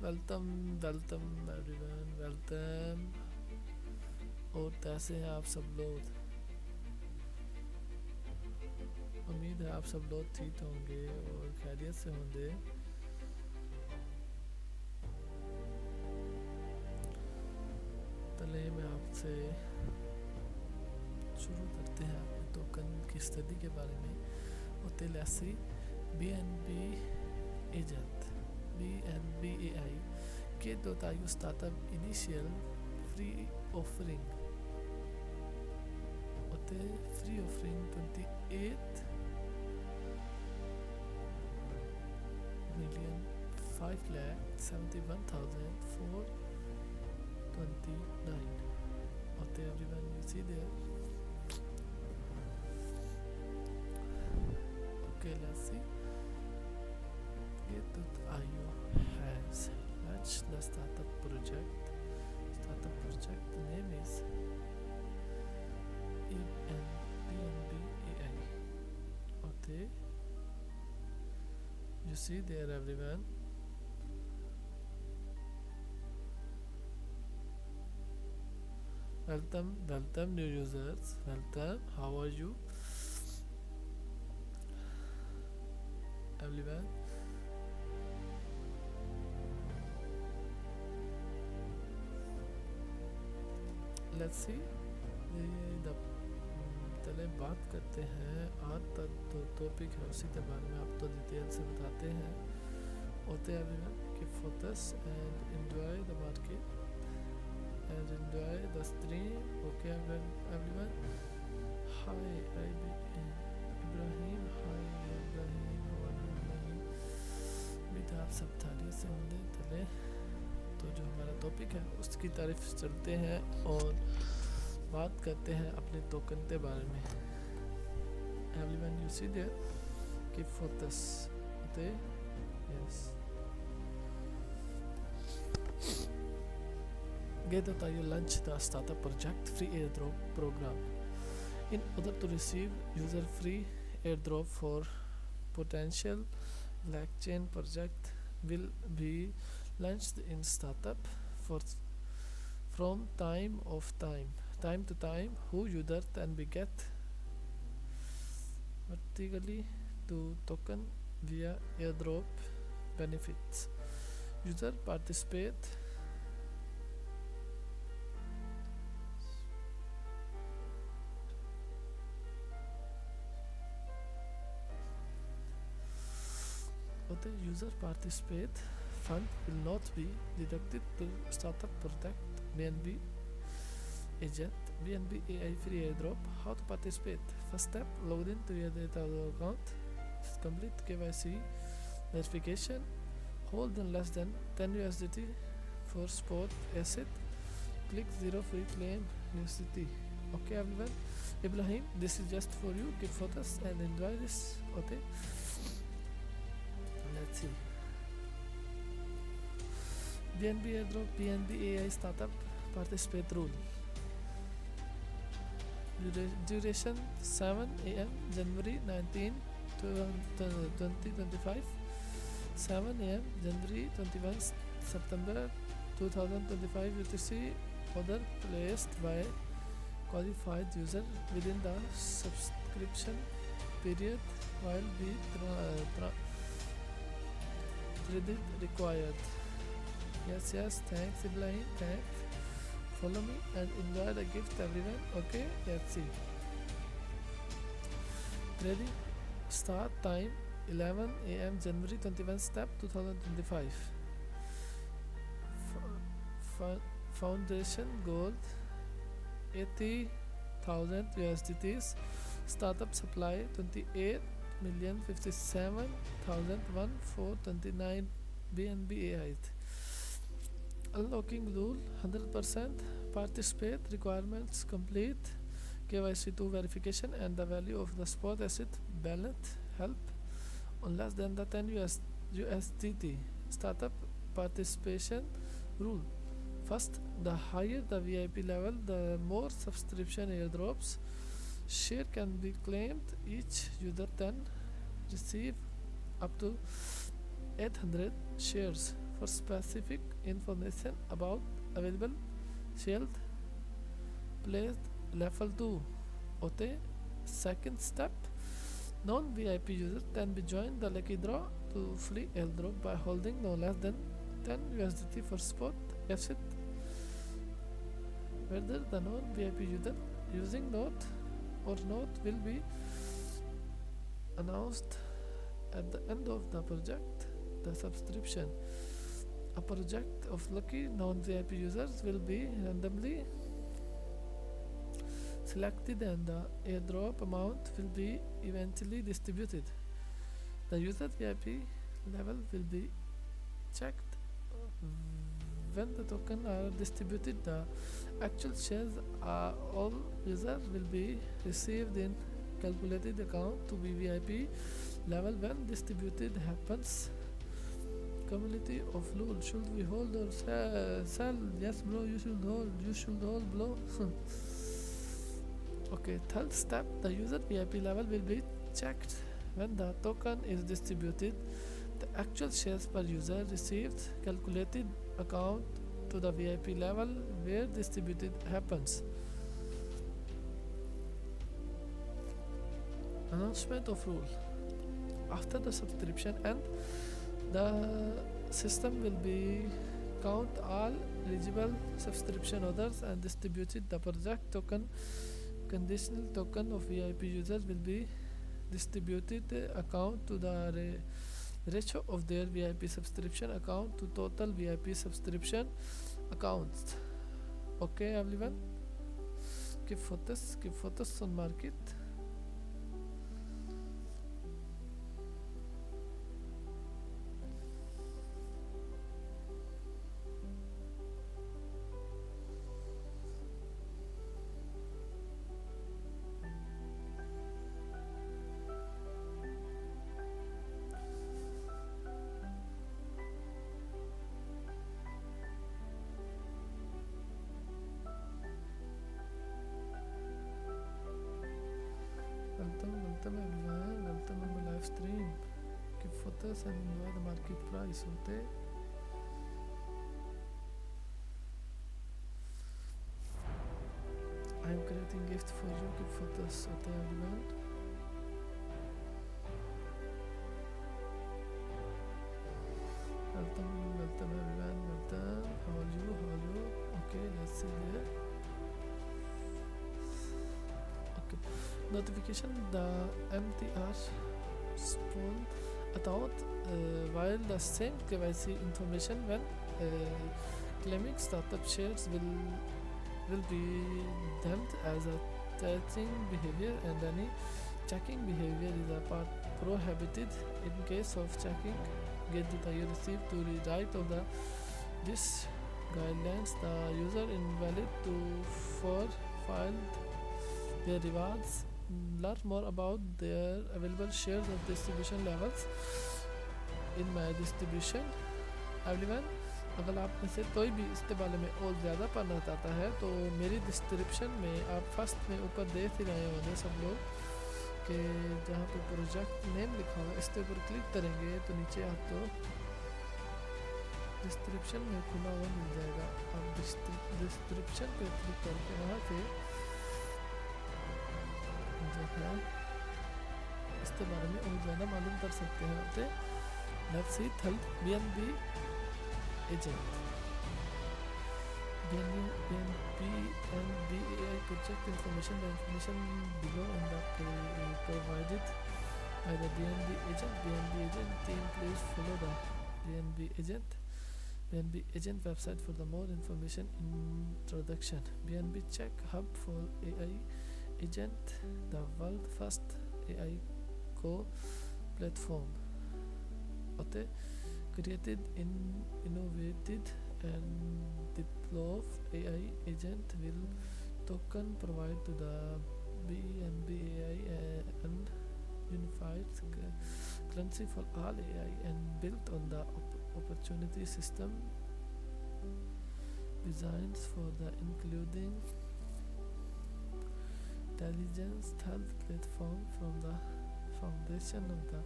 Welcome welcome everyone, welcome. और कैसे हैं आप सब लोग? उम्मीद है आप सब लोग ठीक होंगे और खैरियत से होंगे। चलिए मैं आपसे शुरू करते हैं अपने टोकन की स्टडी के बारे में। होते ऐसी BNB एजेंट BNBAI के दोतायु स्टार्टअप इनिशियल फ्री ऑफरिंग होते free offering 28 million 5,71,429. Okay, everyone, you see there. Okay, let's see. Get.io has launched the startup project. Startup project, the name is BNBAI. Okay, you see there, everyone. Welcome new users. Welcome. How are you, everyone? Let's see the चले बात करते हैं। आज तक जो topic है उसी के बारे में आपको डिटेल से बताते हैं। होते everyone कि focus and enjoy the market and enjoy the stream. Okay, everyone. Hi Ibrahim. Hi Ibrahim. How are you, Ibrahim? बेटा आप सब खैरियत से होंगे। चले तो जो हमारा टॉपिक है उसकी तरफ चलते हैं और बात करते हैं अपने टोकन के बारे में। Everyone, you see there कि focus होते yes. Get.io launched the startup project free airdrop program. In order to receive user free airdrop for potential blockchain project will be launched in startup for from time to time who user can be get vertically to token via airdrop benefits. User participate fund will not be deducted to startup project BNB agent BNBAI free airdrop. How to participate? First step, log in to your data account, complete KYC verification, hold in less than 10 USDT for spot asset, click zero free claim USDT. Okay, everyone. Ibrahim, this is just for you. Give photos and enjoy this. Okay, let's see. BNB airdrop BNBAI startup participate rule. Duration 7 AM January 19 2025, 7 AM January 21 September 2025. UTC order placed by qualified user within the subscription period while be credit required. Yes, thanks Ibrahim, thanks. Follow me and enjoy the gift, everyone. Okay, let's see. Ready? Start time 11 AM January 21 step 2025. Foundation goal 80,000 USDTs. Startup supply 28,057,429 BNBAI. Unlocking rule 100% participate requirements complete KYC2 verification and the value of the spot asset balance help on less than the 10 USDT. Startup participation rule. First, the higher the VIP level, the more subscription airdrops share can be claimed. Each user can receive up to 800 shares for specific information about available shield placed level 2. Okay, second step, non-VIP users can be joined the lucky draw to free airdrop by holding no less than 10 USDT for spot exit. Whether the non-VIP user using node or node will be announced at the end of the project. The subscription. A project of lucky non-VIP users will be randomly selected and the airdrop amount will be eventually distributed. The user VIP level will be checked when the tokens are distributed. The actual shares all users will be received in calculated account to be VIP level when distributed happens. Community of LOL, should we hold or sell? Yes bro, you should hold bro. Okay, third step, the user VIP level will be checked when the token is distributed. The actual shares per user received calculated account to the VIP level where distributed happens. Announcement of rule. After the subscription end, the system will be count all eligible subscription orders and distributed the project token. Conditional token of VIP users will be distributed account to the ratio of their VIP subscription account to total VIP subscription accounts. Okay everyone, keep focus on market. Welcome everyone, welcome on my live stream. Keep focus and enjoy the market price. होते I am creating gift for you. Keep focus. होते everyone. Welcome everyone. Welcome. How are you? Okay, let's see there. Okay. Notification, the MTR spawn account while the same KYC information when claiming startup shares will be deemed as a checking behavior and any checking behavior is a part prohibited. In case of checking, get the you receive to the right of the this guidelines the user invalid to for filed their rewards. Learn more about their available shares of distribution levels in my distribution. Everyone, अगर आप में से कोई भी इसके बारे में और ज़्यादा पढ़ना चाहता है तो मेरी डिस्क्रिप्शन में आप फर्स्ट में ऊपर देख ही रहे होंगे सब लोग कि जहाँ पे प्रोजेक्ट नेम लिखा हुआ है इसके ऊपर क्लिक करेंगे तो नीचे आपको डिस्क्रिप्शन में खुला हुआ मिल जाएगा। आप डिस्क्रिप्शन पे क्लिक करके वहाँ से जो है इसके बारे में और ज़्यादा मालूम कर सकते हैं। तो let's see third BNB agent. BNB AI project information. The information below in the provided by the BNB agent. BNB agent team, please follow the BNB agent website for the more information. Introduction. BNB Check Hub for AI agent, the world first AI co-platform. Okay. Created, innovated and developed AI agent will token provide to the BNB AI and unified currency for all AI and built on the opportunity system designs for the including intelligence health platform from the foundation of the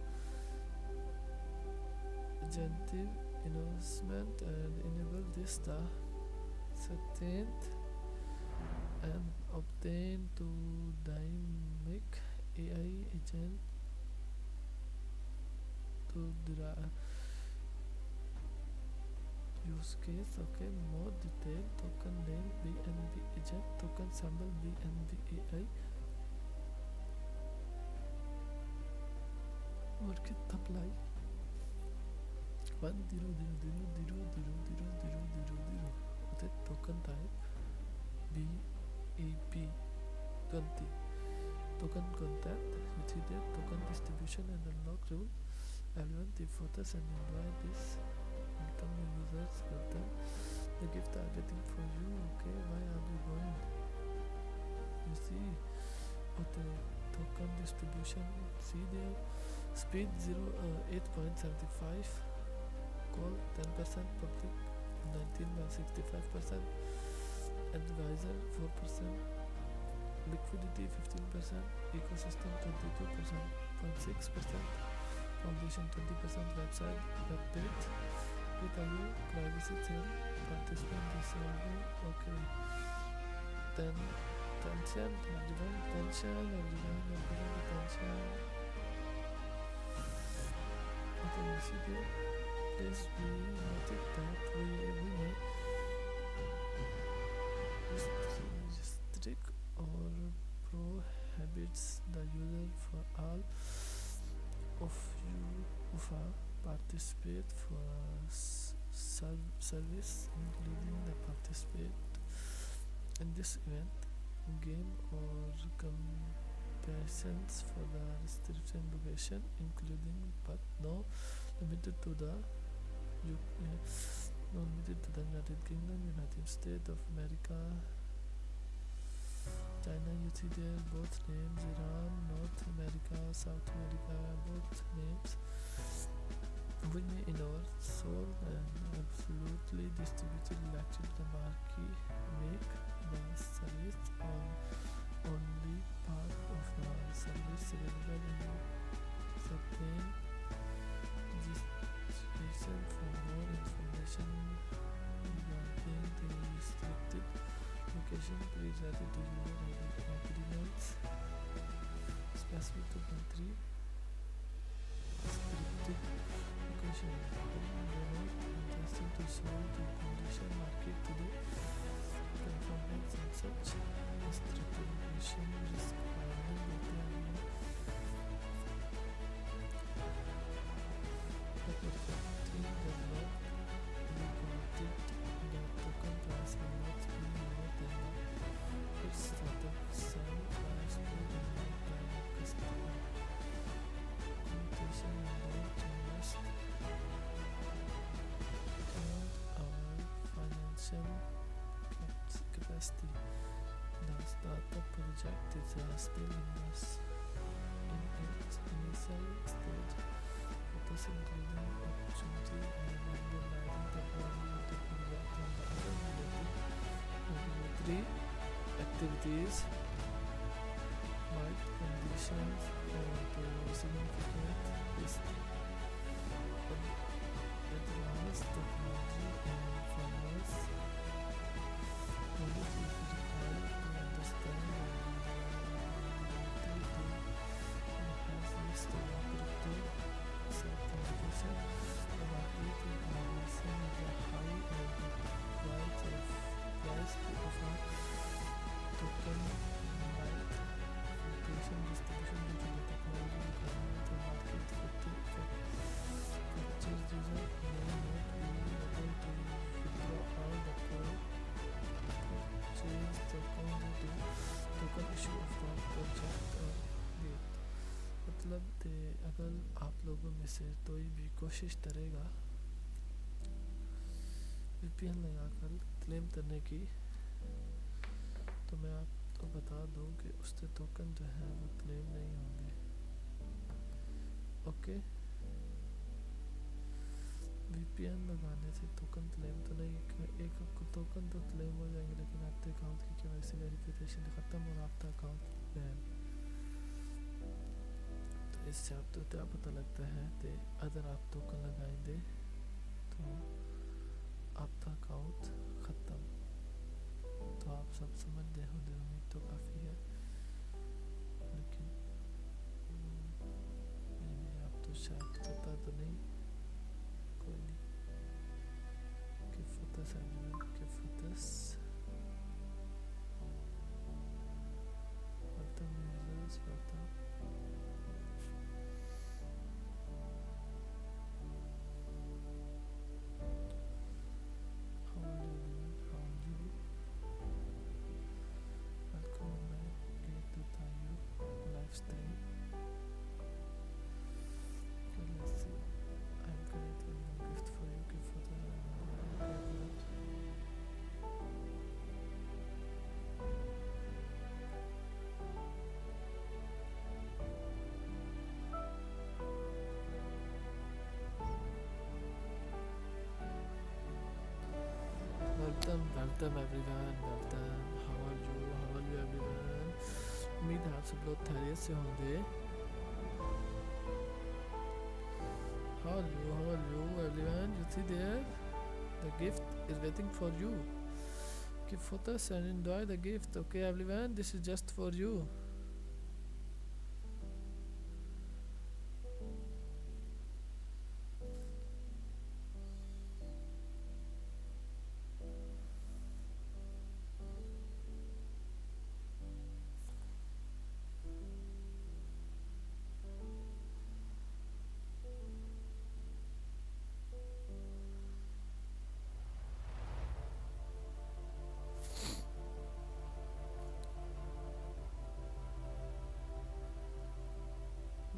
agentive announcement and enable this the 17th and obtain to dynamic AI agent to derive use case. Okay, more detail token name BNB agent token symbol BNB AI market apply 1000000000 with token type BEP 20 token content utility token distribution and unlock rule everyone the photos and invite this welcome new users welcome the gift targeting for you. Okay, why are we going? You see, okay, token distribution, see there, speed 8.75, call 10%, public 19.65%, advisor 4%, liquidity 15%, ecosystem 22.6%, foundation 20%, website, web page, privacy 10, participant disabled. Okay, then tension, everyone, tension. Okay, you see there, please be noted that we may restrict or prohibits the user for all of you who participate for service, including the participate in this event, game or competitions for the restriction location, including but no limited to the United Kingdom, United States of America, China. You see there both names, Iran, North America, South America, both names. We may in our sole and absolutely distributed electric the marquee make the service on only part of the service available in certain jurisdiction. For more information regarding the restricted location, please refer to your agreements. Specific 2.3 restricted location. Remote interesting to solve the condition market today. Conformance and such restricted location risk capacity. The startup project is still in its initial stage, focus including opportunity and underlining the value of the project and the other regulatory activities, market conditions, to significant risk, advanced technology and farmers. Knowledge is required to understand the regulatory to enhance risk to operative certification. The market evaluation is a high and price to offer token like application distribution due to the technology requirement and market fit to capture user may not be able to withdraw all the purchase token due to token issue of the project or date. मतलब अगर आप लोगों में से कोई भी कोशिश करेगा VPN लगाकर क्लेम करने की, तो मैं आपको बता दूं कि उसके टोकन जो है वो क्लेम नहीं होंगे. ओके, VPN लगाने से टोकन क्लेम तो नहीं, एक टोकन तो क्लेम हो जाएंगे लेकिन आपके अकाउंट की KYC वेरिफिकेशन ख़त्म और आपका अकाउंट बैन. तो इससे आपको क्या पता लगता है कि अगर आप टोकन लगाएंगे तो तो आपका अकाउंट ख़त्म। तो आप सब समझ गए होंगे, उम्मीद तो काफ़ी है, लेकिन नहीं, आप तो शायद पता तो नहीं, कोई नहीं। Kifutas everyone, Kifutas. Welcome users, welcome. How are you doing? How are you? Welcome back to Tayo live stream. Okay, let's see. I'm creating a gift for you, Kifutas. Welcome everyone, welcome. How are you? How are you everyone? उम्मीद है आप सब लोग खैरियत से होंगे। How are you? How are you everyone? You see there, the gift is waiting for you. Give photos and enjoy the gift. Okay everyone, this is just for you.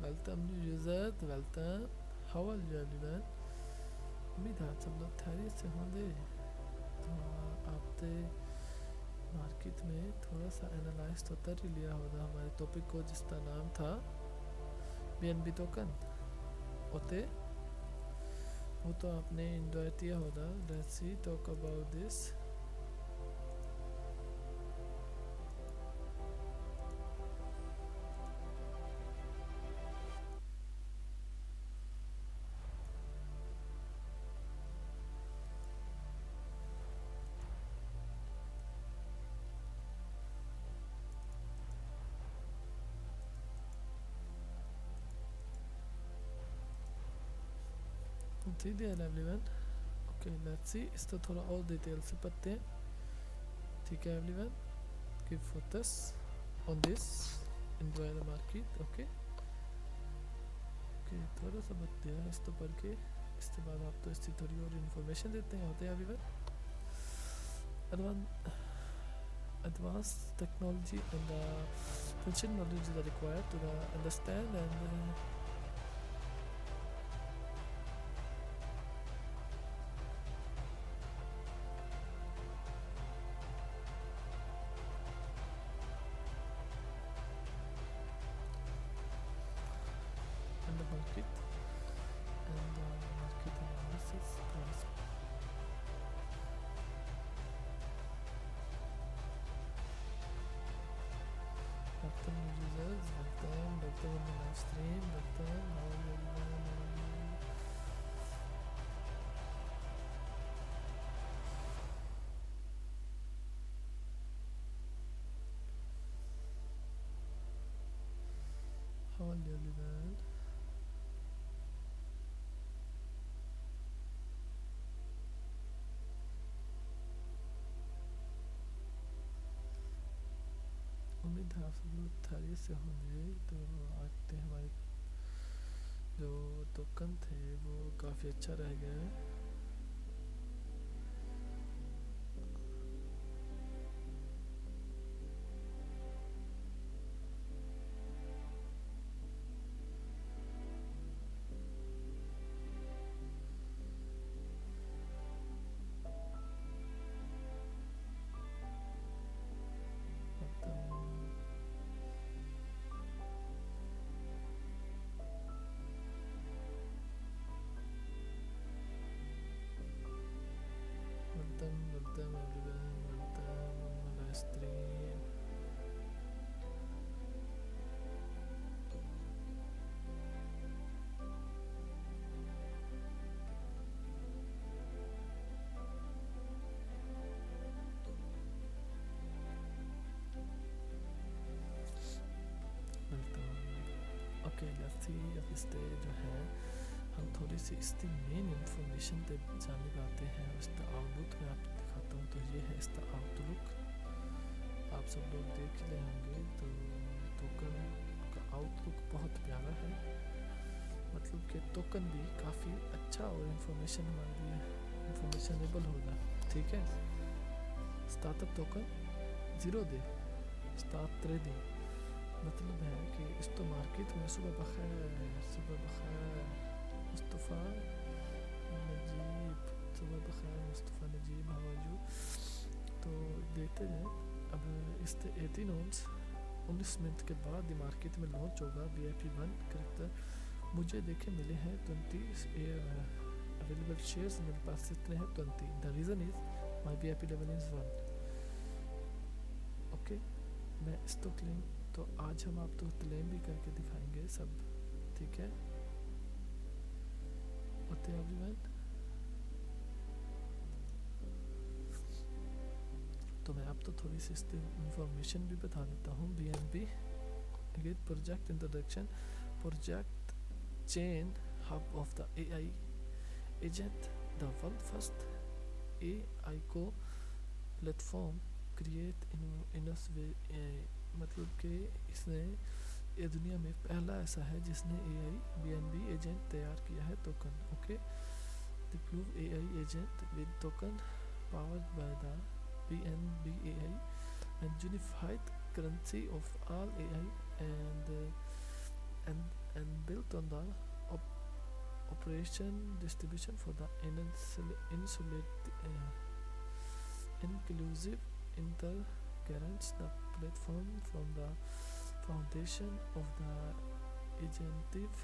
Welcome new user, welcome. How are you everyone? उम्मीद है आप सब लोग खैरियत से होंगे। तो आपने मार्केट में थोड़ा सा एनालाइज तो कर ही लिया होगा हमारे टॉपिक को, जिसका नाम था BNB टोकन होते, वो तो आपने एंजॉय किया होगा। Let's see talk about this. ठीक है एवरीवन, ओके लेट्स सी, इसको थोड़ा और डिटेल से पढ़ते हैं। ठीक है everyone, give focus on this, enjoy the market. Okay okay, थोड़ा सा बच गया इसको पढ़ के, इसके बाद आप तो इसकी थोड़ी और इन्फॉर्मेशन देते हैं। होते हैं everyone, advanced technology and functional knowledge are required to understand and the market and market analysis price. Welcome users, welcome in the live stream, welcome. How are you everyone? How are you everyone? उम्मीद है आप सब लोग खैरियत से होंगे। तो आज के हमारे जो टोकन थे वो काफ़ी अच्छा रह गया है। थी अब इससे जो है हम थोड़ी सी इसकी मेन इंफॉर्मेशन पे जाने आते हैं। इसका आउटलुक मैं आपको दिखाता हूँ। तो ये है इसका आउटलुक, आप सब लोग देख ले होंगे। तो टोकन का आउटलुक बहुत प्यारा है, मतलब कि टोकन भी काफ़ी अच्छा और इंफॉर्मेशन हमारे लिए इंफॉर्मेशनेबल होगा। ठीक है, startup token 0 day start trading, मतलब है कि इस तो मार्केट में सुबह बखैर मुस्तफ़ा नजीब, सुबह बखैर Mustafa Najeeb, how are you. तो देखते हैं अब इसके 18 ऑन्स 19 मिनट के बाद ही मार्केट में लॉन्च होगा VIP1 करेक्टर। मुझे देखे मिले हैं 20 अवेलेबल शेयर्स, मेरे पास इतने हैं 20। The reason is my VIP level is 1। Okay, मैं इस तो क्लेम, तो आज हम आपको क्लेम भी करके दिखाएंगे सब। ठीक है, ओके एवरीवन। तो मैं आपको थोड़ी सी इसकी इंफॉर्मेशन भी बता देता हूँ। BNB again project introduction, project chain hub of the AI agent, the world first AI को प्लेटफॉर्म क्रिएट मतलब कि इसने ये दुनिया में पहला ऐसा है जिसने AI BNB एजेंट तैयार किया है token. Okay, deploy AI agent with token powered by the BNB AI and unified currency of all AI and built on the operation distribution for the inclusive intercurrents, the platform from the foundation of the agentive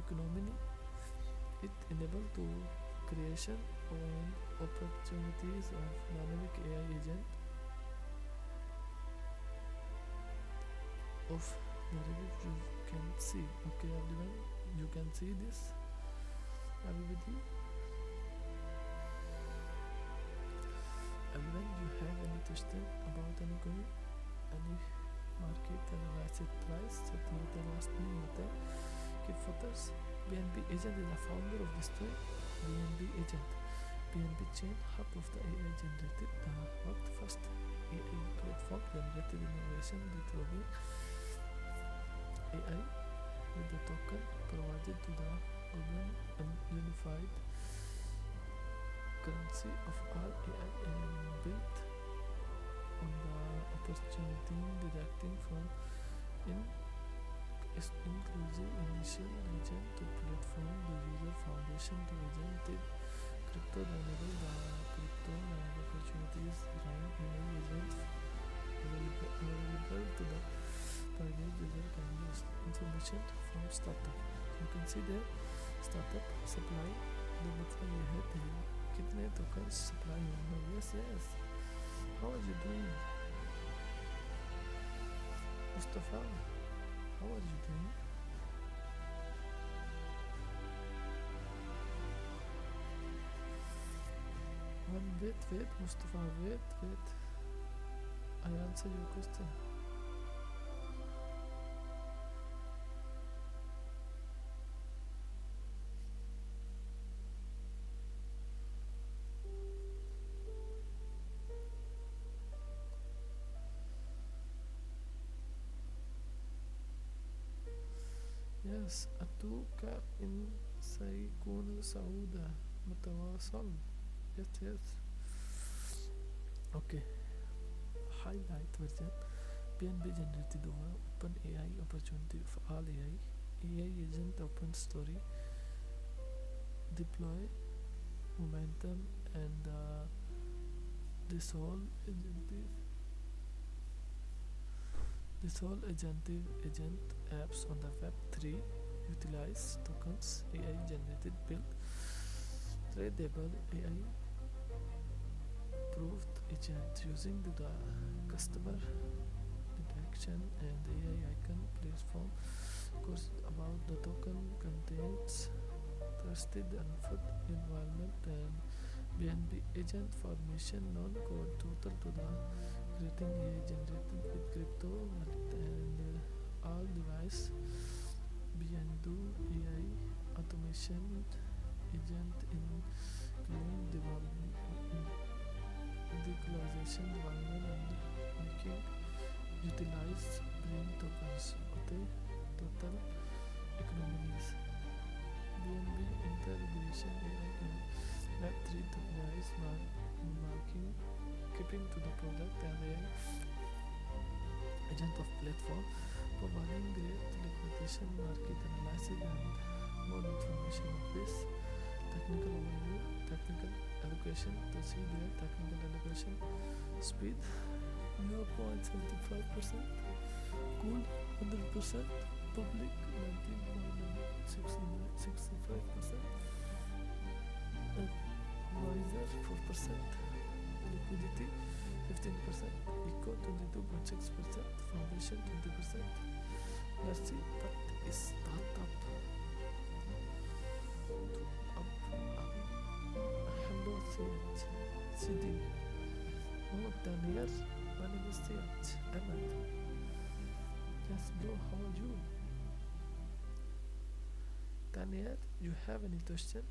economy. It enables to creation and opportunities of dynamic AI agent of the review you can see. Okay everyone, you can see this everybody. Everyone, you have any question about any coin, any market and asset price? तो ये last नहीं होता है कि fothers BNB agent is the founder of this tool. BNB agent, BNB chain hub of the AI generated the world first AI platform generated innovation deploying AI with the token provided to the global and unified currency of all AI and built on the opportunity deducting from in is inclusive initial region to platform the user foundation to agentic crypto enable the crypto and opportunities around AI agent available to the private user can use information from startup. You can see there startup supply, the मतलब ये है कि कितने token supply हुए हैं। Yes, yes. How are you doing, Mustafa? How are you doing? Wait, Mustafa, wait. I answer your question. Yes, أتوك إن سيكون سعودة متواصل. Yes. Okay. Highlight version. BNB generated over open AI opportunity for all AI. AI agent open story. Deploy momentum and this whole agentive agent apps on the Web3 utilize tokens, AI generated build, tradable AI proved agent using the customer detection and AI icon platform. Course about the token contains trusted input environment and BNB agent formation non-code total to the creating AI generated with crypto wallet and all device BNDO AI automation agent in claim development, digitalization development and making utilize brain tokens होते total economies BNB integration AI in Web3 tokenized marking keeping to the product and AI agent of platform providing great liquidation market analysis and more information of this technical overview technical allocation to see their technical allocation speed 0.75% cool 100% public 19.65% advisor 4% liquidity 15% eco 22.6% foundation 20%. Let's see what is startup hello CD no 10 years my name is CH Ahmed. Yes bro, how are you? 10 years, you have any question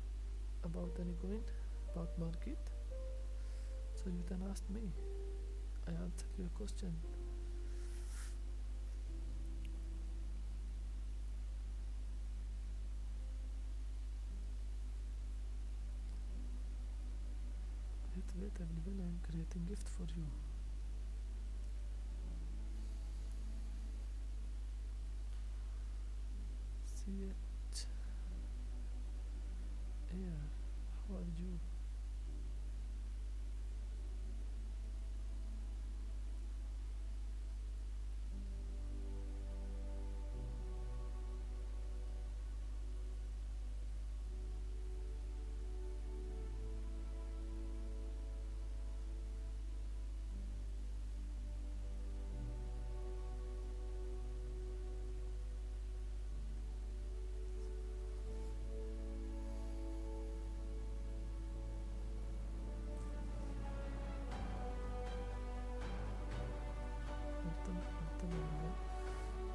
about any coin, about market? So you can ask me, I answer your question. Wait everyone, I am creating gift for you. CH Air, how are you?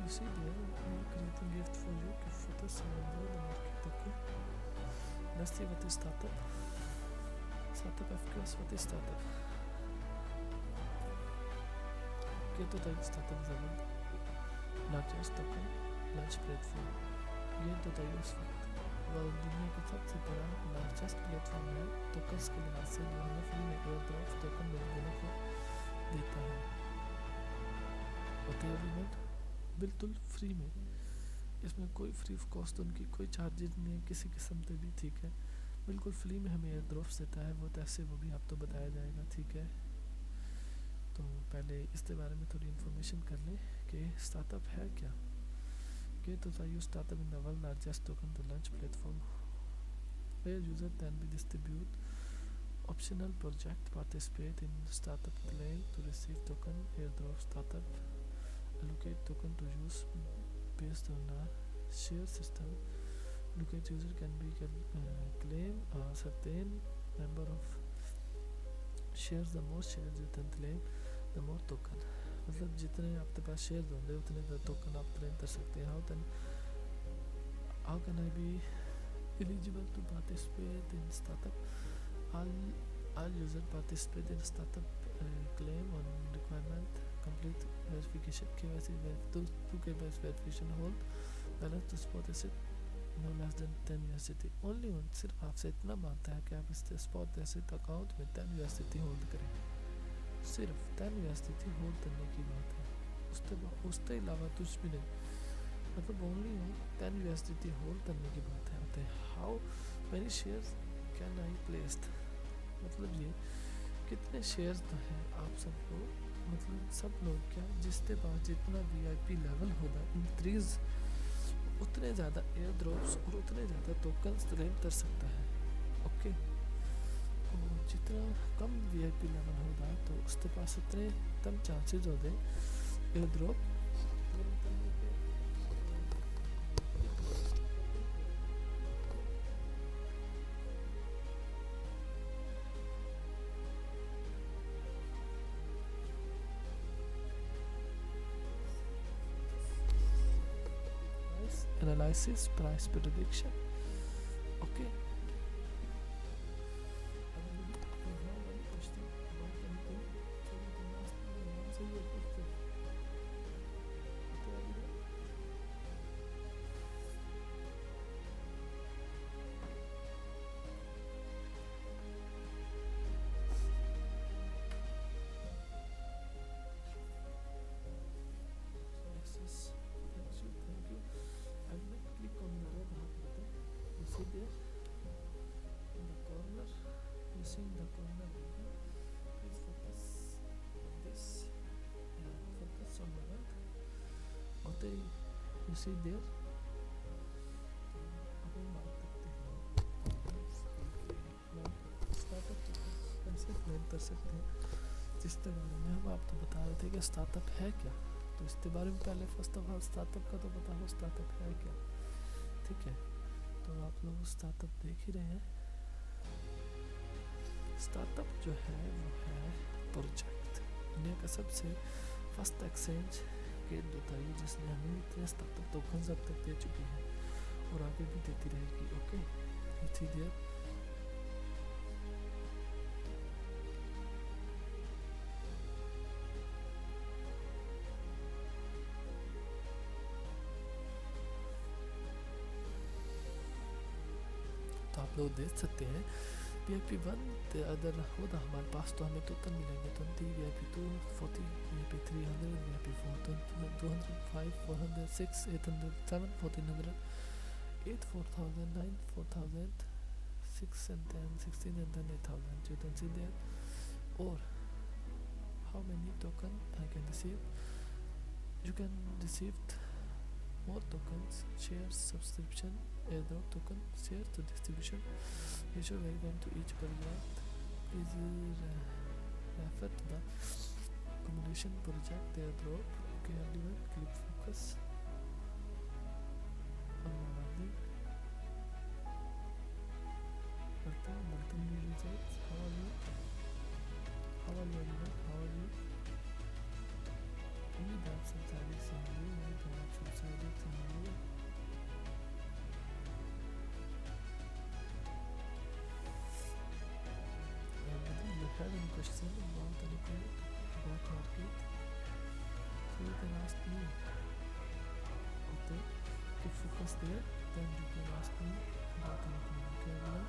You see there, I am creating gift for you to focus on the market, okay? Let's see what is startup. Startup, of course, what is startup? Keto type startup is the largest token launch platform. ये तो उस वक्त वह दुनिया का सबसे बड़ा largest platform है टोकन्स के लिहाज से जो हमें फ्री में एयर ड्रॉप टोकन देने को देता है ओके एवरीवन बिल्कुल फ्री में इसमें कोई फ्री ऑफ कॉस्ट उनकी कोई चार्जेस नहीं है किसी किस्म से भी ठीक है बिल्कुल फ्री में हमें एयर ड्रॉप्स देता है वो कैसे वो भी आपको बताया जाएगा ठीक है तो पहले इसके बारे में थोड़ी इन्फॉर्मेशन कर लें कि स्टार्टअप है क्या कि तो you startup in the world largest token to launch platform where user can be distribute optional project participate in startup claim to receive token airdrop startup allocate token to use based on a share system allocate user can be claim a certain number of shares the more shares you can claim the more token मतलब जितने आपके पास share होंगे उतने token आप claim कर सकते हैं how can I be eligible to participate in startup all user participate in startup claim on requirement complete verification KYC 2k verification hold balance to spot asset no less than 10 USDT only one सिर्फ आपसे इतना मांगता है कि आप इस spot asset account में 10 USDT hold करें सिर्फ 10 USDT होल्ड करने की बात है उसके अलावा कुछ भी नहीं मतलब ओनली 10 USDT होल्ड करने की बात है how many shares can I placed मतलब ये कितने शेयर्स तो हैं आप सबको मतलब सब लोग क्या जिसके पास जितना VIP लेवल होगा इंक्रीज उतने ज़्यादा एयर ड्रॉप्स और उतने ज़्यादा टोकन्स क्लेम कर सकता है ओके और जितना कम VIP लेवल होगा तो उसके पास उतने कम चांसेस होते air drop analysis, price prediction. Okay, in the corner, please focus on this, focus on the work. होते ही you see there, अपन बात करते हैं स्टार्टअप कैसे प्लान कर सकते हैं, जिसके बारे में हम आपको बता रहे थे कि स्टार्टअप है क्या। तो इसके बारे में पहले फर्स्ट ऑफ ऑल स्टार्टअप का तो पता हो स्टार्टअप है क्या, ठीक है। तो आप लोग स्टार्टअप देख ही रहे हैं। स्टार्टअप जो है वो है प्रोजेक्ट। दुनिया का सबसे फर्स्ट एक्सचेंज गेट बताइए जिसने हमें इतने स्टार्टअप टोकन्स अब तक दे चुकी है और आगे भी देती रहेगी। ओके, इसी देर तो आप लोग देख सकते हैं VIP1 अदर होता हमारे पास तो हमें टोकन मिलेंगे 20, VIP2 40, VIP3 100, VIP4 205, 406, 800, 7, 1400, 8, 4000, 9, 4000, 6 and 10, 16 and then 8000. You can see there. Or how many token I can receive? You can receive more tokens, shares, subscription, airdrop token, share to distribution. You should welcome to each project. Please refer to the accumulation project airdrop. Okay, everyone, click focus on learning. Welcome new users. How are you? How are you everyone? How are you? Any doubts and targets in you? Any doubts and targets in you? Have any question about anything about market, so you can ask me. Okay, keep focus there, then you can ask me about anything. Okay, everyone,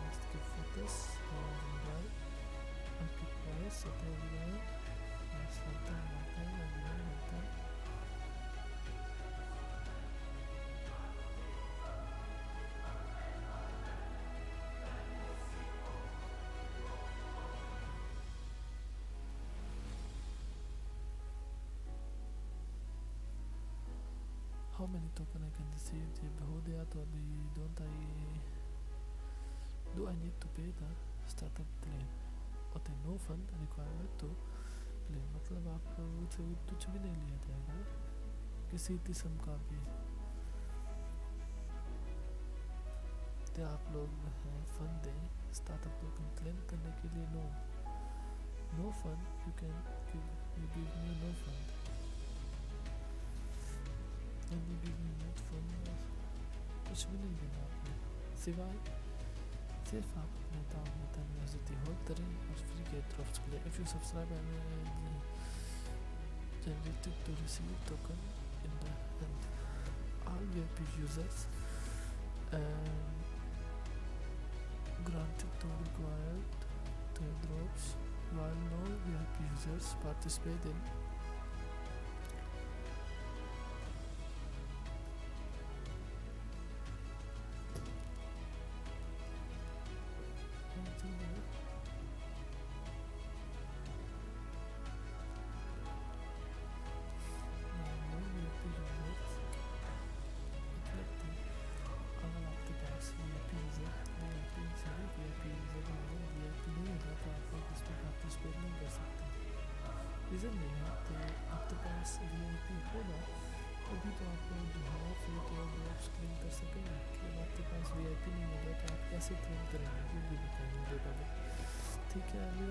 just keep focus on right and keep price. Okay, everyone, yes, one time, everyone, one time. How many token I can receive? जब हो गया तो अभी don't I do I need to pay the startup plan? और no fund requirement to plan, मतलब आपको उसे कुछ भी नहीं लिया जाएगा किसी किस्म का भी। तो आप लोग फंड दें स्टार्टअप टोकन क्लेम करने के लिए। No fund you give me no fund and you give me not fund, कुछ भी नहीं देना आपने सिवाय सिर्फ आप अपने दाम यूनिवर्सिटी होल्ड करें और फ्री के ड्रॉप्स के लिए। If you subscribe and generated to receive token in the end, all VIP users and granted to required to drops, while no VIP users participate in reason नहीं है। तो आपके पास VIP होगा तभी तो आप लोग जो है फ्री के ड्रॉप्स क्लेम कर सकेंगे। जब आपके पास VIP नहीं होगा तो आप कैसे क्लेम करेंगे ये भी बताएंगे पहले, ठीक है। अभी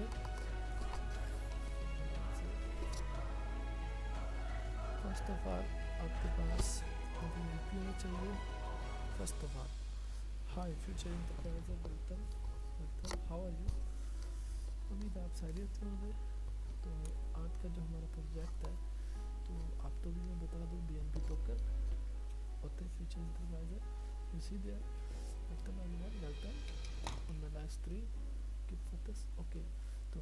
फर्स्ट ऑफ ऑल आपके पास अभी यूपी होना चाहिए first of all. Hi future enterpriser, welcome welcome, how are you? उम्मीद आप खैरियत से होंगे। तो आज का जो हमारा प्रोजेक्ट है, तो आपको भी मैं बता दूं, BNB टोकन होते future enterpriser, you see there, welcome everyone, welcome on my live stream, keep focus. Okay, तो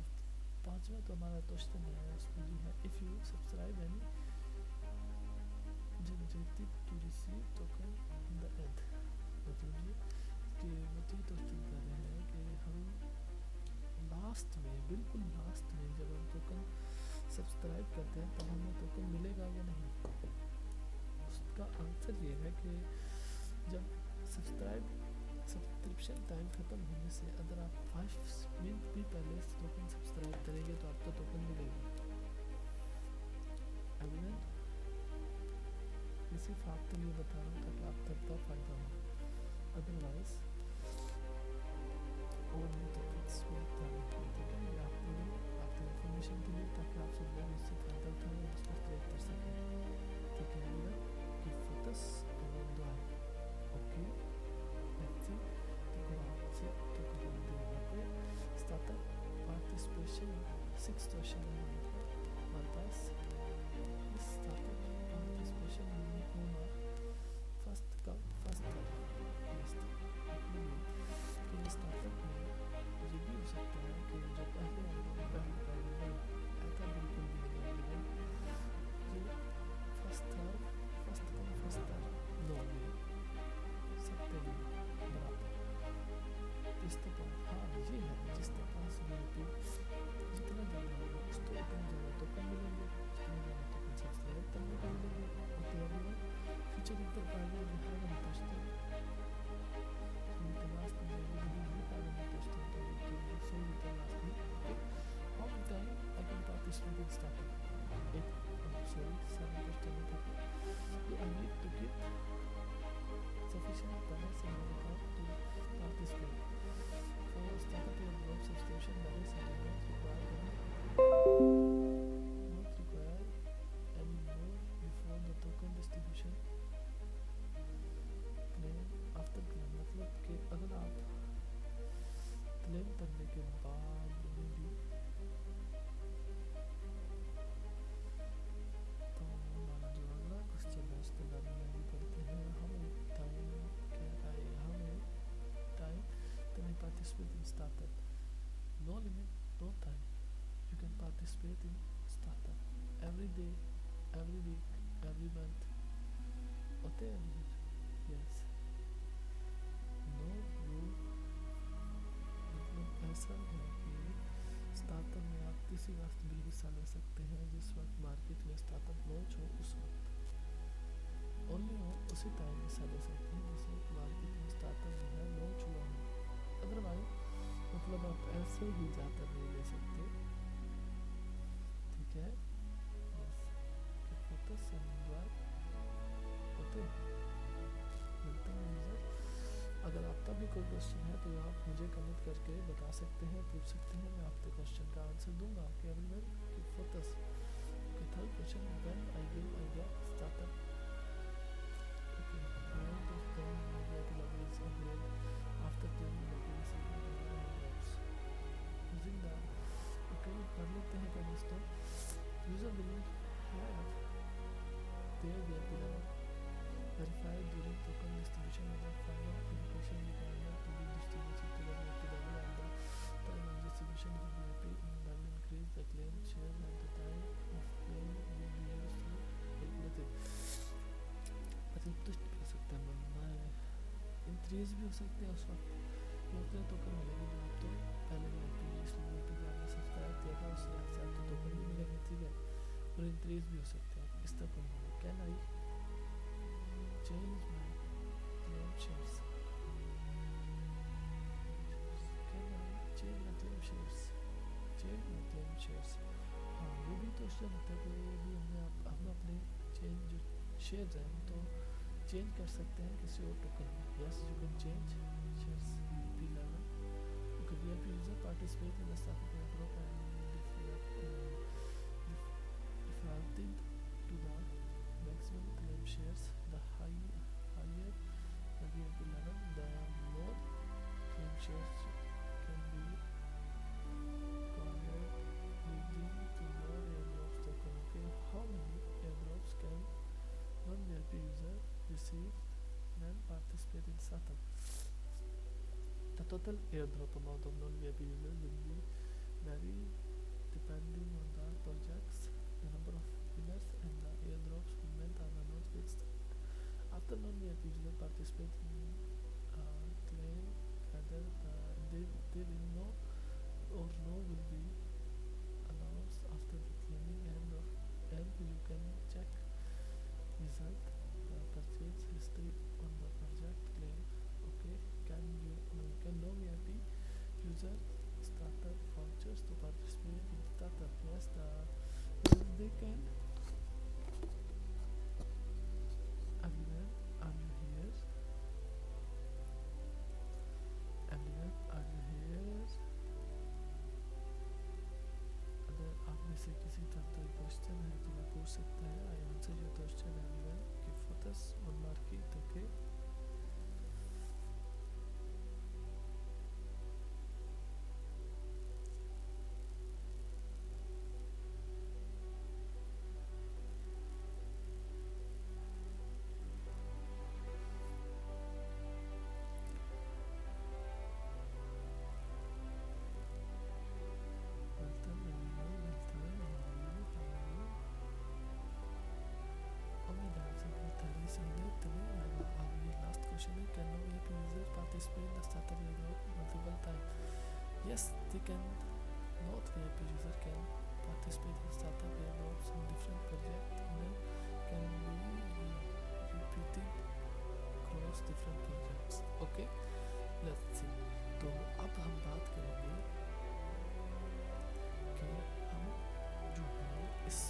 पांचवा तो हमारा क्वेश्चन है, उसमें ये है, if you subscribe any generative to receive token in the end. मतलब ये कि वो ये क्वेश्चन कर रहे हैं कि हम लास्ट में, बिल्कुल लास्ट में जब हम टोकन सब्सक्राइब करते हैं तब हमें टोकन मिलेगा या नहीं। उसका आंसर ये है कि जब सब्सक्रिप्शन टाइम ख़त्म होने से अगर आप 5 मिनट भी पहले टोकन सब्सक्राइब करेंगे तो आपको टोकन मिलेगा। एवरीवन, ये सिर्फ आपके लिए बता रहा हूँ ताकि आप तब का फ़ायदा हो, अदरवाइज और नहीं तो फिक्स होता है। ठीक है, ये आपके लिए, आपकी इन्फॉर्मेशन के लिए, ताकि आप सब लोग इससे फ़ायदा उठाएं और उसको ट्रेड कर सकें। ठीक है everyone, keep focus and enjoy. Okay, let's see. तो फिर आपसे तो यहाँ पे स्टार्टअप पार्टिसिपेशन 6 क्वेश्चन है हमारे पास। स्टार्टअप पार्टिसिपेशन होना फर्स्ट कम फर्स्ट तो स्टार्टअप में ये भी हो सकता है कि जो पहले ऐसा बिल्कुल भी नहीं है, जो फर्स्ट कम फर्स्ट नो में सकते भी बराबर। जिसके पास, हाँ ये है, जिसके पास जितना ज़्यादा होगा उसको उतना ज़्यादा टोकन मिलेंगे, उतना ज़्यादा टोकन सब्सक्राइब करने को मिलेंगे। ओके एवरीवन, फ्यूचर इंटरप्राइजर जो है हम पूछते हैं how many time I can participate in startup? 7 question I need to keep sufficient balance in my account to participate. For startup your group subscription balance I do not require any more before the token distribution. Claim after claim, मतलब कि अगर आप claim करने के बाद भी तो हमारा जो अगला क्वेश्चन है उसके बारे में भी पढ़ते हैं। हमें टाइम क्या है, हमें time can you participate in startup? No limit, no time, you can participate in startup every day, every week, every month, होते हैं। यस, नो रूल, मतलब ऐसा है कि स्टार्टअप में आप किसी वक्त भी हिस्सा ले सकते हैं, जिस वक्त मार्केट में स्टार्टअप लॉन्च हो उस वक्त ओनली हो, उसी टाइम हिस्सा ले सकते हैं जिस वक्त मार्केट में स्टार्टअप जो है लॉन्च हुआ हो। अदरवाइज मतलब आप ऐसे ही ज़्यादा नहीं ले सकते। ठीक है, बस फोकस एंजॉय होते मिलते हैं यूजर। अगर आपका भी कोई क्वेश्चन है तो आप मुझे कमेंट करके बता सकते हैं, पूछ सकते हैं, मैं आपके क्वेश्चन का आंसर दूंगा। Okay everyone, keep focus. Okay, third question, when I get startup. Okay, when this time I get lovelies upgrade after claiming the receiving rewards using the. Okay, कर लेते हैं क्या दोस्तों। User will have their VIP level verified during token distribution of the final allocation requirement to be distributed to the VIP level, and the time of distribution of the VIP will increase the claim share and the time of claim will be used to calculate it. मतलब twist भी हो सकता है, increase भी हो सकते हैं उस वक्त उतने टोकन मिलेंगे जो आप तो पहले VIP इसलिए VIP का आपने सब्सक्राइब किया था उससे आपको टोकन भी मिलेंगे। ठीक है, और इंक्रीज भी हो सकते हैं इस तरह को। Can I change my claim shares? Can I change my claim shares? Change my claim shares. हाँ, ये भी तो क्वेश्चन होता है कि ये भी हम अपने चेंज जो शेयर्स हैं तो चेंज कर सकते हैं किसी और टोकन में। Yes, you can change shares VIP level. You could VIP user participate in the startup group and if I think to the maximum claim shares. The higher the VIP level, the more claim shares can be acquired, leading to more airdrops token. Okay, how many airdrops can non-VIP user receive and participate in startup? The total airdrop amount of non-VIP users will be vary depending on the projects, the number of winners, and the airdrops movement are not fixed. After non-VIP users participate in claim, whether they will know or no will be announced after the claiming end, and you can check result, purchase history on the project claim. Okay, can non-VIP user startup vouchers to participate in startup? Yes, they can. Everyone, are you here? Everyone, are you here? अगर आप में से किसी तक कोई question है तो मैं पूछ सकता है. I answer your question. Everyone, give for us one mark it. Okay. Participate in the startup airdrop multiple times. Yes, they can. Not VIP user can participate in startup airdrops in different projects and can be repeated across different projects. Okay, let's see. तो अब हम बात करेंगे कि हम जो है इस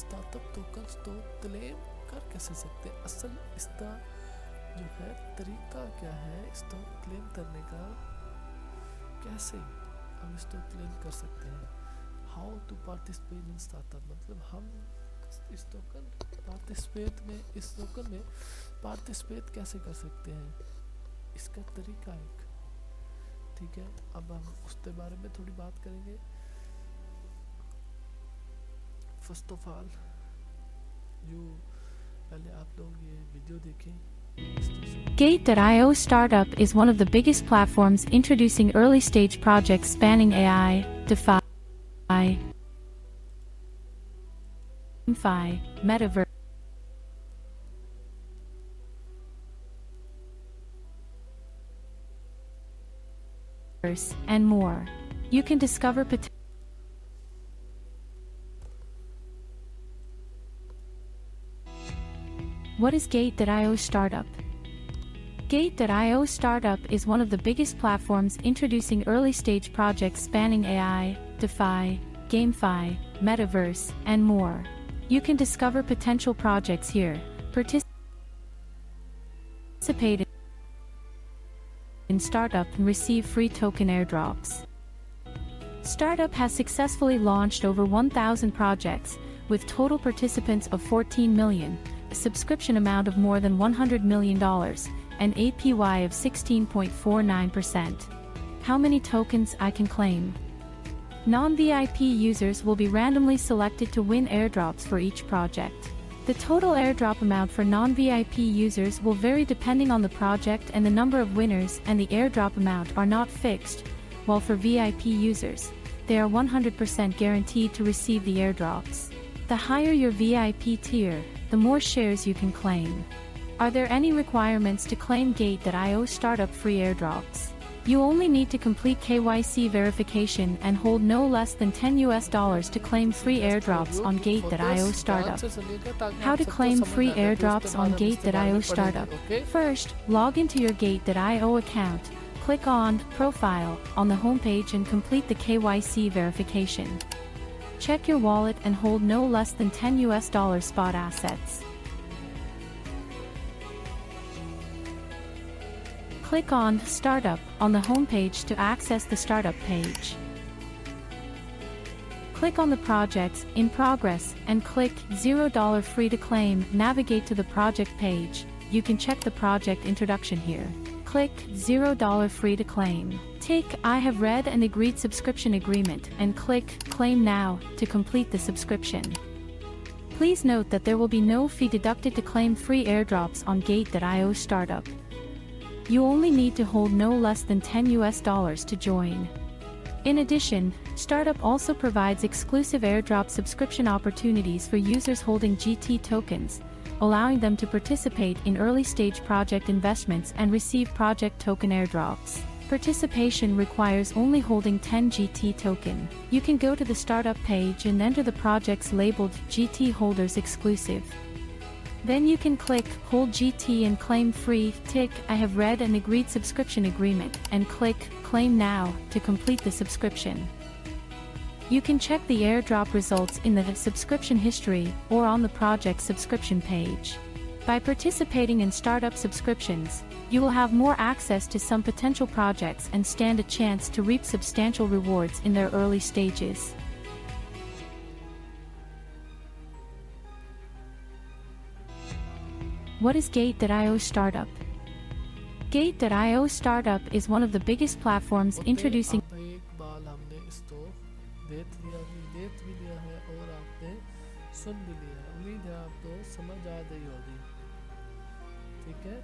स्टार्टअप टोकन्स तो क्लेम कर कैसे सकते हैं. असल इसका जो है तरीका क्या है इसको क्लेम करने का, कैसे हम इसको क्लेम कर सकते हैं. How to participate in startup, मतलब हम इस टोकन में पार्टिसिपेट कैसे कर सकते हैं, इसका तरीका एक. ठीक है, अब हम उसके बारे में थोड़ी बात करेंगे. फर्स्ट ऑफ ऑल पहले आप लोग ये वीडियो देखें. Gate.io Startup is one of the biggest platforms introducing early-stage projects spanning AI, DeFi, GameFi, Metaverse, and more. You can discover What is Gate.io Startup? Gate.io Startup is one of the biggest platforms introducing early-stage projects spanning AI, DeFi, GameFi, Metaverse, and more. You can discover potential projects here, participate in Startup and receive free token airdrops. Startup has successfully launched over 1,000 projects, with total participants of 14 million, a subscription amount of more than $100 million, and APY of 16.49%. How many tokens I can claim? Non-VIP users will be randomly selected to win airdrops for each project. The total airdrop amount for non-VIP users will vary depending on the project, and the number of winners and the airdrop amount are not fixed, while for VIP users, they are 100% guaranteed to receive the airdrops. The higher your VIP tier, the more shares you can claim. Are there any requirements to claim Gate.io Startup free airdrops? You only need to complete KYC verification and hold no less than $10 to claim free airdrops on Gate.io Startup. How to claim free airdrops on Gate.io Startup? First, log into your Gate.io account, click on Profile on the homepage and complete the KYC verification. Check your wallet and hold no less than $10 spot assets. Click on Startup on the homepage to access the startup page. Click on the projects in progress and click $0 free to claim. Navigate to the project page. You can check the project introduction here. Click $0 free to claim. Tick I have read and agreed subscription agreement and click claim now to complete the subscription. Please note that there will be no fee deducted to claim free airdrops on Gate.io startup. You only need to hold no less than $10 to join. In addition, Startup also provides exclusive airdrop subscription opportunities for users holding GT tokens, allowing them to participate in early-stage project investments and receive project token airdrops. Participation requires only holding 10 GT token. You can go to the startup page and enter the projects labeled GT Holders Exclusive. Then you can click Hold GT and claim free. Tick I have read and agreed subscription agreement and click Claim Now to complete the subscription. You can check the airdrop results in the subscription history or on the project subscription page. By participating in startup subscriptions, you will have more access to some potential projects and stand a chance to reap substantial rewards in their early stages. What is Gate.io Startup? Gate.io Startup is one of the biggest platforms introducing एक बार हमने इसको देख भी लिया है और आपने सुन भी लिया है। उम्मीद है आपको समझ आ गई होगी। ठीक है,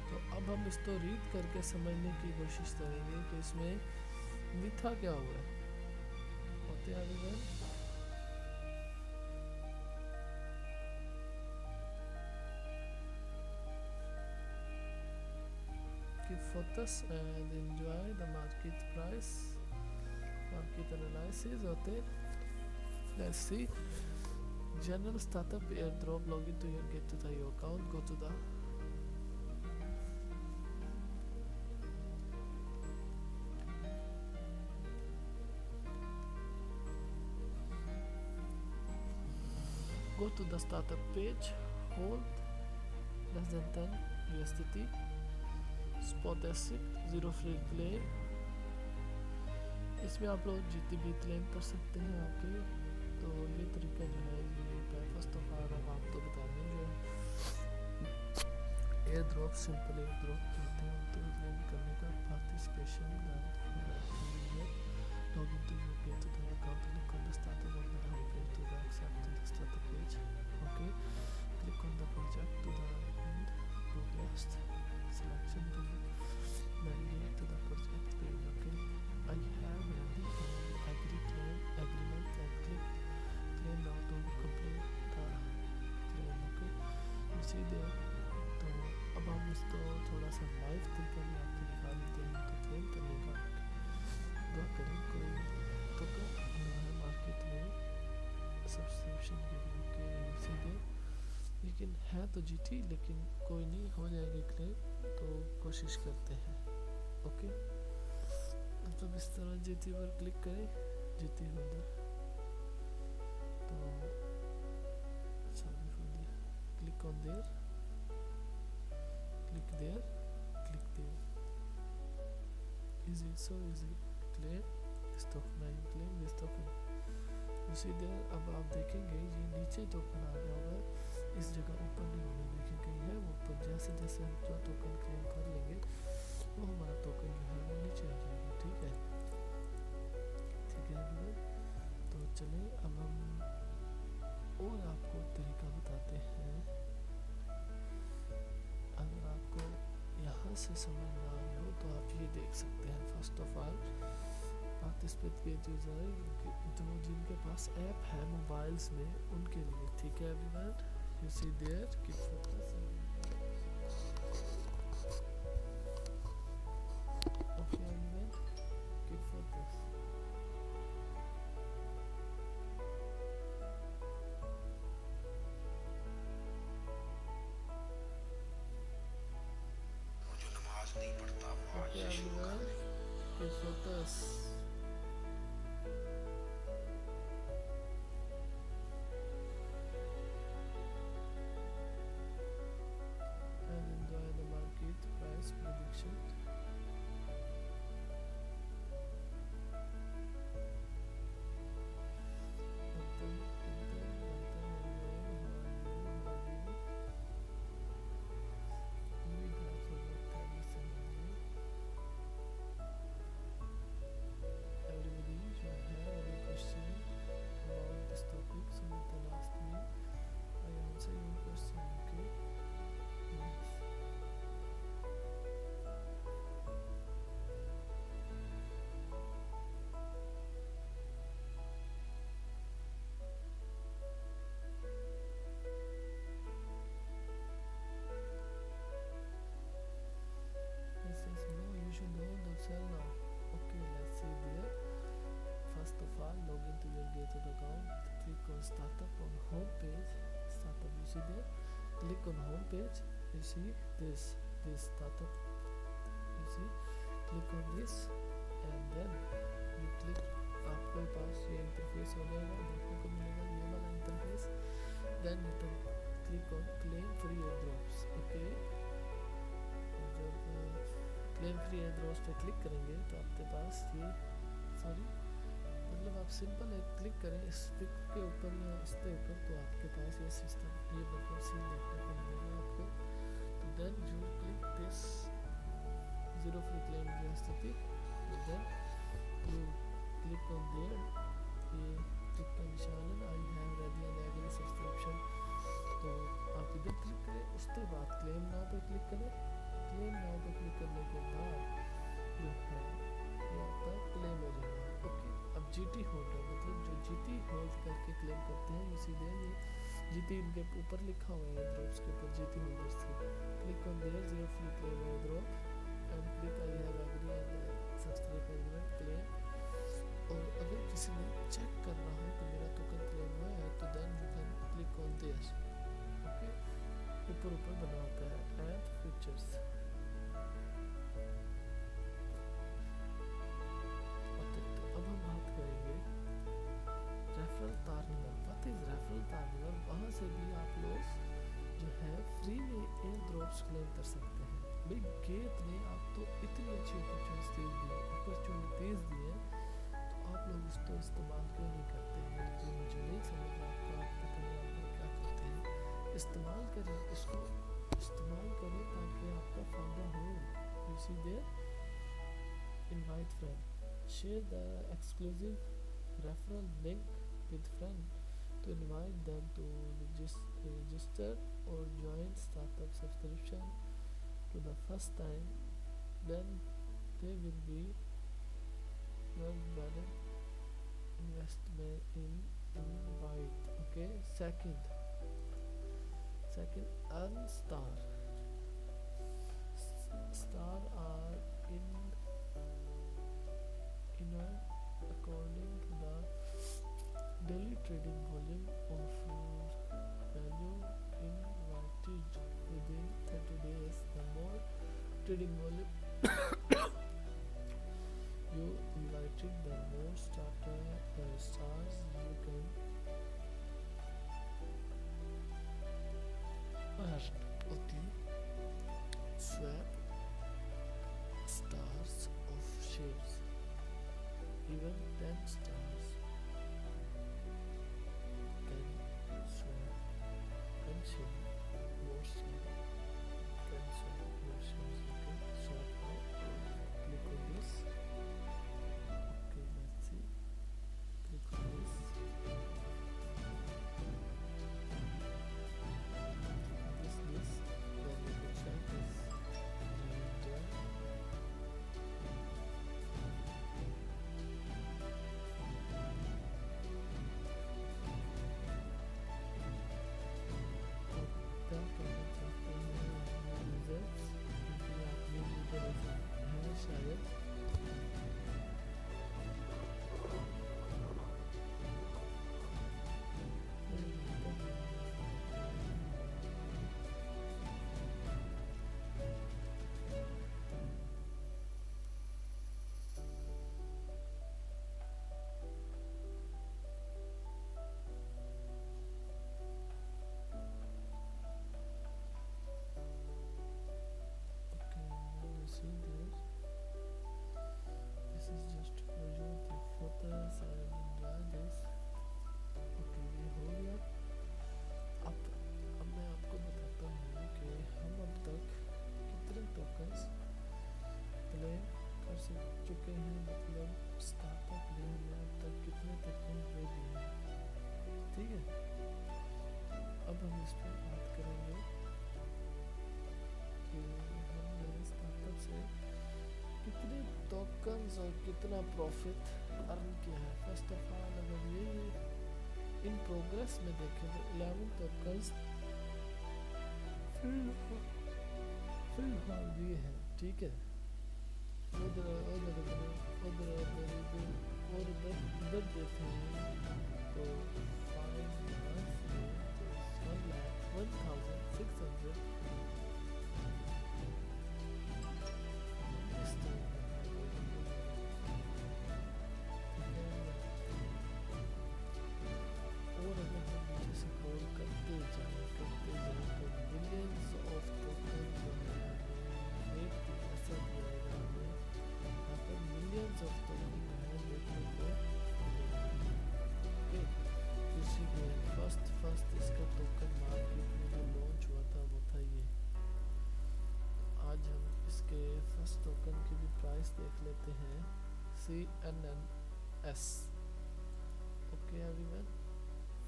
तो अब हम इसको रीड करके समझने की कोशिश करेंगे कि इसमें लिखा क्या हुआ है। होते हैं Keep focus and enjoy the market price, market analysis. Okay, let's see. General startup airdrop. Log into your Gate.io account. Go to the startup page. Hold less than 10 USDT. Spot acid 0 free claim. इसमें आप लोग जीती भी claim कर सकते हैं आपके। तो ये तरीका जो है ये फर्स्ट ऑफ ऑल हम आपको बता दें जो airdrop simple airdrop होते हैं तो क्लेम करने का participation log in to your page to the account click on the startup of the home page to the accept the startup page. Okay, click on the project to the end progress selection to navigate to the project page. Okay, I have ready and agree claim agreement and click claim now to complete the claim. Okay, you see there। तो अब हम इसको थोड़ा सा live तरीका भी आपको दिखा देते हैं तो क्लेम करने का। दुआ करें कोई तो हमारे मार्केट में सब्सक्रिप्शन के लिए सीधे, लेकिन है तो जीटी लेकिन कोई नहीं, हो जाएगी क्लेम तो कोशिश करते हैं। ओके, मतलब इस तरह जीटी पर क्लिक करें, जीटी होल्डर तो sorry for the click on there, click there, click there, easy so easy claim stock nine claim this token. उसी देर अब आप देखेंगे ये नीचे टोकन आ गया होगा, इस जगह ऊपर नहीं होना देखिए कहीं है वो ऊपर। जैसे जैसे हम जो टोकन क्लेम कर लेंगे वो हमारा टोकन जो है वो नीचे आ जाएगा। ठीक है, ठीक है एवरीवन। तो चलिए अब हम और आपको तरीका बताते हैं। अगर आपको यहाँ से समझ ना आए हो तो आप ये देख सकते हैं। First of all participate gate user जो जिनके पास ऐप है मोबाइल्स में उनके लिए। ठीक है everyone, you see there, keep focus okay and keep focus। जो नमाज नहीं पढ़ता वो आज okay everyone, keep focus। prediction click on home page, you see this startup, you see, click on this and then you click, आपके पास ये interface हो जाएगा, देखने को मिलेगा ये वाला interface. Then you can click on claim free airdrops. Okay, जब क्लेम फ्री एयरड्रॉप्स पे क्लिक करेंगे तो आपके पास ये मतलब आप सिंपल एक क्लिक करें इस पिक के ऊपर या इसके ऊपर तो आपके पास ये सिस्टम ये मतलब सीन देखने को मिलेगा आपको। तो then you click this zero free claim की स्थिति, तो then you click on there, ये टिक का निशान है, I have ready and agree subscription, तो आप इधर क्लिक करें। उसके बाद क्लेम नाउ पे क्लिक करें। क्लेम नाउ पे क्लिक करने के बाद ये आपका क्लेम हो जाएगा। ओके, अब जीटी होल्डर मतलब जो जीटी होल्ड करके क्लेम करते हैं, इसीलिए ये जीटी इनके ऊपर लिखा हुआ है ड्रॉप्स के ऊपर जीटी होल्डर्स थे। Click on there zero free claim drop and click I have agree and subscribe agreement claim. और अगर किसी ने चेक करना हो कि मेरा टोकन क्लेम हुआ है तो then you can click on this. Okay, ऊपर बना होता है एड फीचर्स। अब हम बात करेंगे referral terminal. What is referral terminal? वहाँ से भी आप लोग जो है फ्री में एयर ड्रॉप्स क्लेम कर सकते हैं। भाई गेट ने आपको इतनी अच्छी अपॉर्चुनिटीज़ दी है तो आप लोग उसको इस्तेमाल क्यों नहीं करते हैं? जो मुझे नहीं समझ आपको, आप पता नहीं आप लोग क्या करते हैं। इस्तेमाल करें, इसको इस्तेमाल करें ताकि आपका फ़ायदा हो। You see there invite friend, share the exclusive referral link with friend to invite them to register or join startup subscription to the first time, then they will be non-valid investment in invite. Okay, second earn star are according to the daily trading volume of value invited within 30 days. The more trading volume you invited, the more stars you can earn. Okay, swap stars of shares. Even 10 stars can swap pension more shares. Can swap more shares. Okay, swap out. Click on this. Okay, let's see. Click on this. This. Then you can check this. This is just for you, the photos and enjoy this. Okay, ये हो गया। अब मैं आपको बताता हूँ कि हम अब तक कितने टोकन्स क्लेम कर चुके हैं, मतलब स्टार्टअप ने हमें अब तक कितने टोकन दे दिए हैं। ठीक है, अब हम इस पर बात करेंगे कि हमने स्टार्टअप से कितने टोकन्स और कितना प्रॉफिट अर्न किया है। फर्स्ट ऑफ ऑल अगर ये इन प्रोग्रेस में देखें तो 11 टोकन्स फिलहाल दिए हैं। ठीक है, उधर देते हैं तो 5 1 लाख 1600 इस तरह और अगर हम नीचे स्क्रॉल करते जाएं तो मिलियंस ऑफ टोकन जो है एक ऐसा दिया गया हमें यहाँ पर मिलियंस ऑफ टोकन जो है देखने को मिलेंगे। इसी में फर्स्ट इसका टोकन मार्केट में जो लॉन्च हुआ था वो था ये। आज हम इसके फर्स्ट टोकन की भी प्राइस देख लेते हैं CNNS। Okay everyone,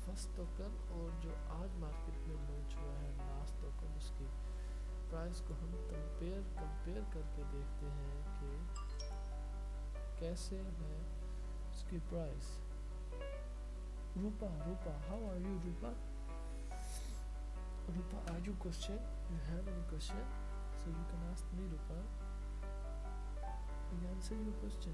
first token और जो आज मार्केट में लॉन्च हुआ है लास्ट टोकन, उसकी प्राइस को हम कंपेयर करके देखते हैं कि कैसे है उसकी price. Rupa, how are you Rupa? Rupa, are you question? You have any question? So you can ask me, Rupa. I answer your question.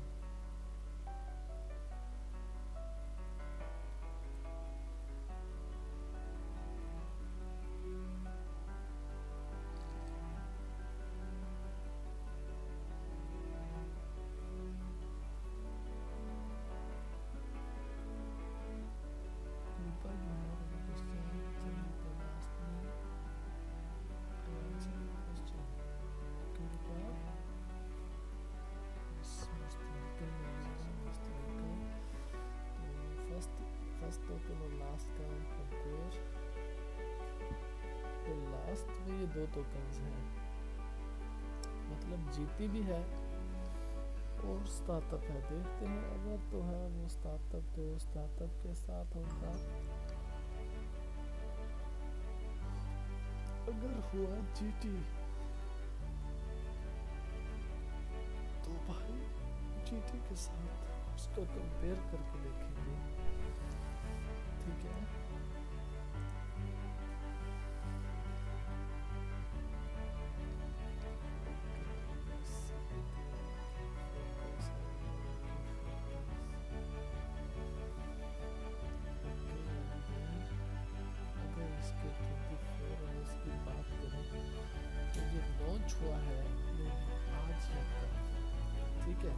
Rupa, you have any question? So you can ask me. I answer your question. Okay, Rupa. Yes, most welcome everyone, most welcome. तो first token और last का compare. तो last में ये दो tokens हैं, मतलब जीती भी है और स्टार्टअप है। देखते हैं अगर तो है वो स्टार्टअप तो स्टार्टअप के साथ होगा, अगर हुआ जीटी तो भाई जीटी के साथ उसका कंपेयर करके देखेंगे, ठीक है। अगर इसके 24 आवर्स की बात करें तो ये लॉन्च हुआ है आज लगता है, ठीक है।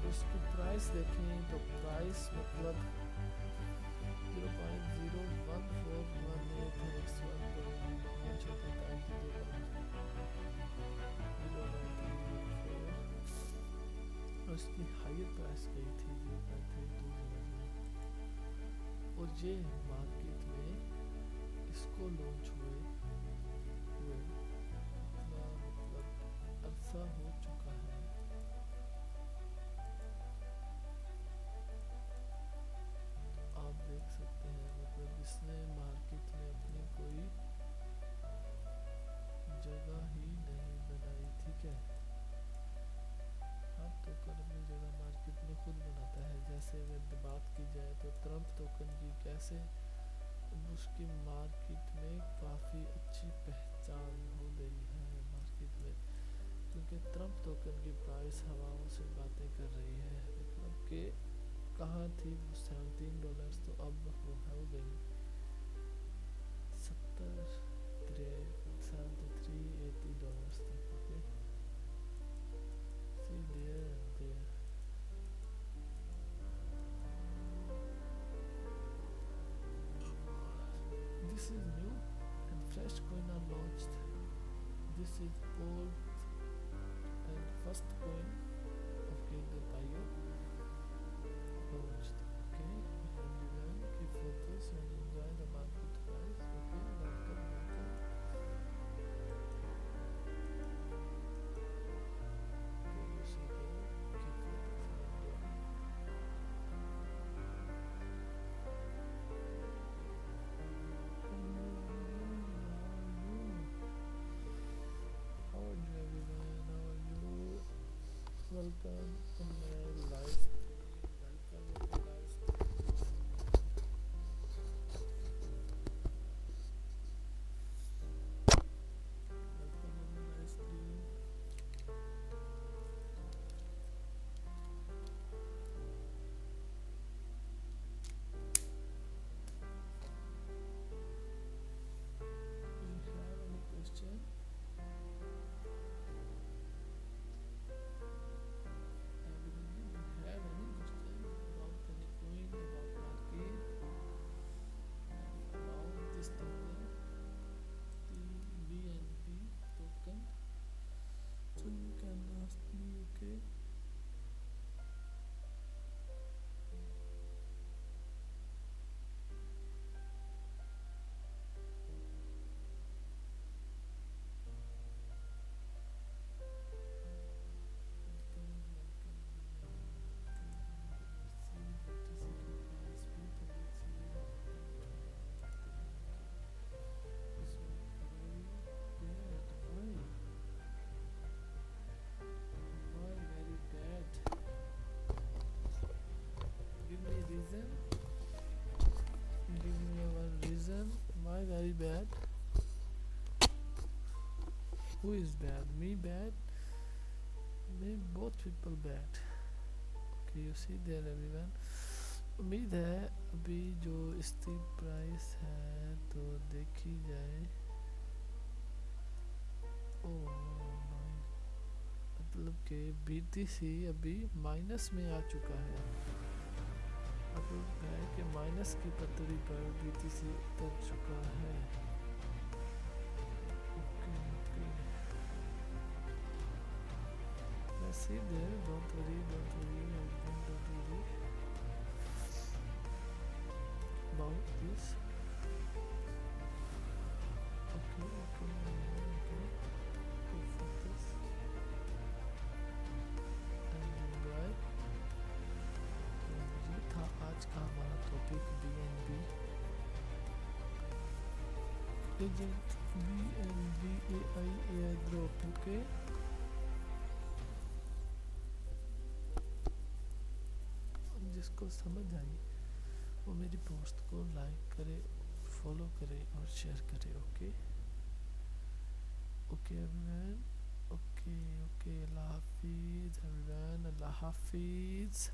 इसकी प्राइस देखें तो प्राइस मतलब 0.01418 है इस वक्त तो लॉन्च होते टाइम 0.014 और इसकी हायर प्राइस गई थी 0.3200 और ये मार्केट में इसको लॉन्च हुए इतना मतलब अरसा हो चुका है। आप देख सकते हैं मतलब इसने मार्केट में अपनी कोई जगह ही नहीं बनाई, ठीक है। हर टोकन अपनी जगह मार्केट में खुद बनाता है। जैसे अगर बात की जाए तो ट्रम्प टोकन की कैसे उसकी मार्केट में काफ़ी अच्छी पहचान हो गई है मार्केट में, क्योंकि ट्रम्प टोकन की प्राइस हवाओं से बातें कर रही है। मतलब कि कहाँ थी वो $17 तो अब वो हो गई 73-80 डॉलर्स तक। Okay, see there and there. This is new and fresh coin are launched. This is old and first coin of Gate.io launched. Okay, everyone keep photos and enjoy the market price. Okay, welcome. Okay, you see there, keep photos and enjoy. How are you everyone? How are you? Welcome to my live stream. Welcome to my live stream. Welcome to my live stream. bad? Who is bad? Me bad? Me both people bad. Okay, you see there everyone. उम्मीद है अभी जो इसकी price है तो देखी जाए। ओह मतलब कि BTC अभी माइनस में आ चुका है। मतलब है कि माइनस की पटरी पर BTC उतर चुका है। Okay okay, let's see there. Don't worry everyone, don't worry about this. Okay okay okay, go for this and buy। ये था आज का हमारा topic BNB agent, BNB AI air drop. Okay, जिसको समझ आई वो मेरी पोस्ट को लाइक करे, फॉलो करे और शेयर करे। Okay okay everyone, okay okay, Allah हाफिज़ एवरीवन, अल्लाह हाफिज़।